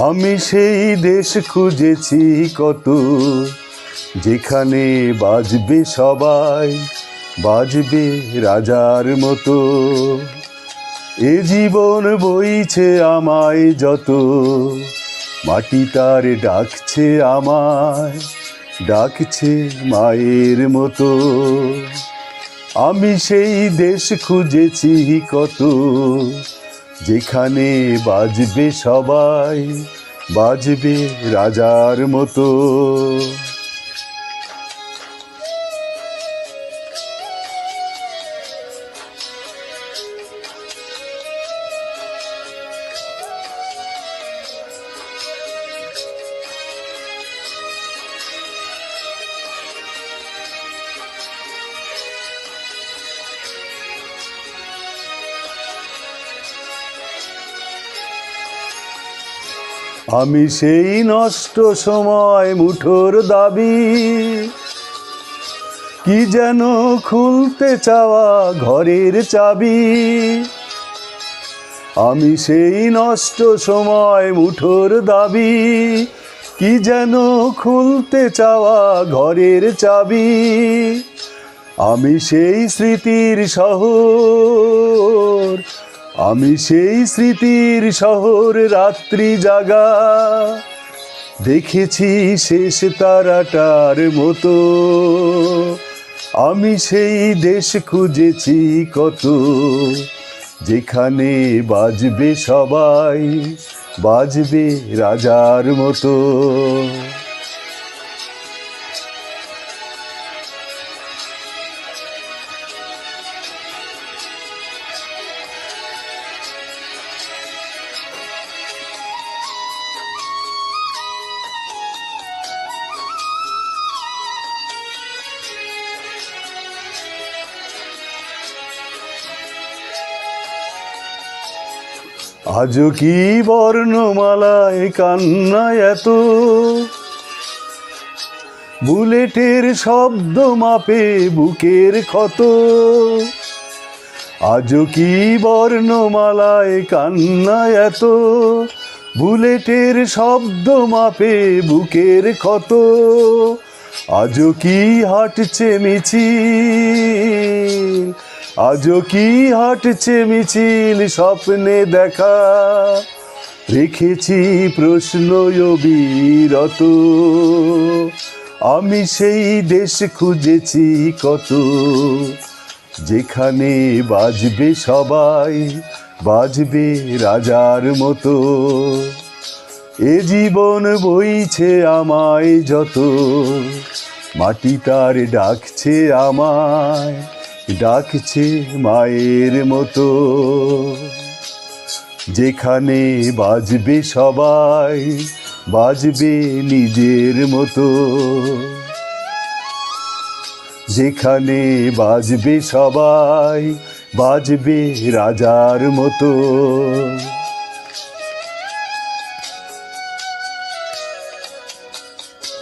আমি সেই দেশ খুঁজেছি কত, যেখানে বাজবে সবাই, বাজবে রাজার মতো। এ জীবন বইছে আমায় যত, মাটি তার ডাকছে আমায়, ডাকছে মায়ের মতো। আমি সেই দেশ খুঁজেছি কত, যেখানে বাজবে সবাই, বাজবে রাজার মতো। আমি সেই নষ্ট সময় মুঠোর দাবি, কি যেন খুলতে চাওয়া ঘরের চাবি। আমি সেই নষ্ট সময় মুঠোর দাবি, কি যেন খুলতে চাওয়া ঘরের চাবি। আমি সেই স্মৃতির শহর, আমি সেই স্মৃতির শহর রাত্রি জাগা, দেখেছি শেষ তারাটার মতো। আমি সেই দেশ খুঁজেছি কত, যেখানে বাজবে সবাই, বাজবে রাজার মতো। আজও কি বর্ণমালায় কান্না এত, বুলেটের শব্দ মাপে বুকের ক্ষত। আজও কি বর্ণমালায় কান্না এত, বুলেটের শব্দ মাপে বুকের ক্ষত। আজও কি হাঁটছে মিছিল, আজও কি হাঁটছে মিছিল স্বপ্নে দেখা, রেখেছি প্রশ্ন অবিরত। আমি সেই দেশ খুঁজেছি কত, যেখানে বাজবে সবাই, বাজবে রাজার মতো। এ জীবন বইছে আমায় যত, মাটি তার ডাকছে আমায়, ডাকছে মায়ের মতো। যেখানে বাজবে সবাই, বাজবে নিজের মতো। যেখানে বাজবে সবাই, বাজবে রাজার মতো।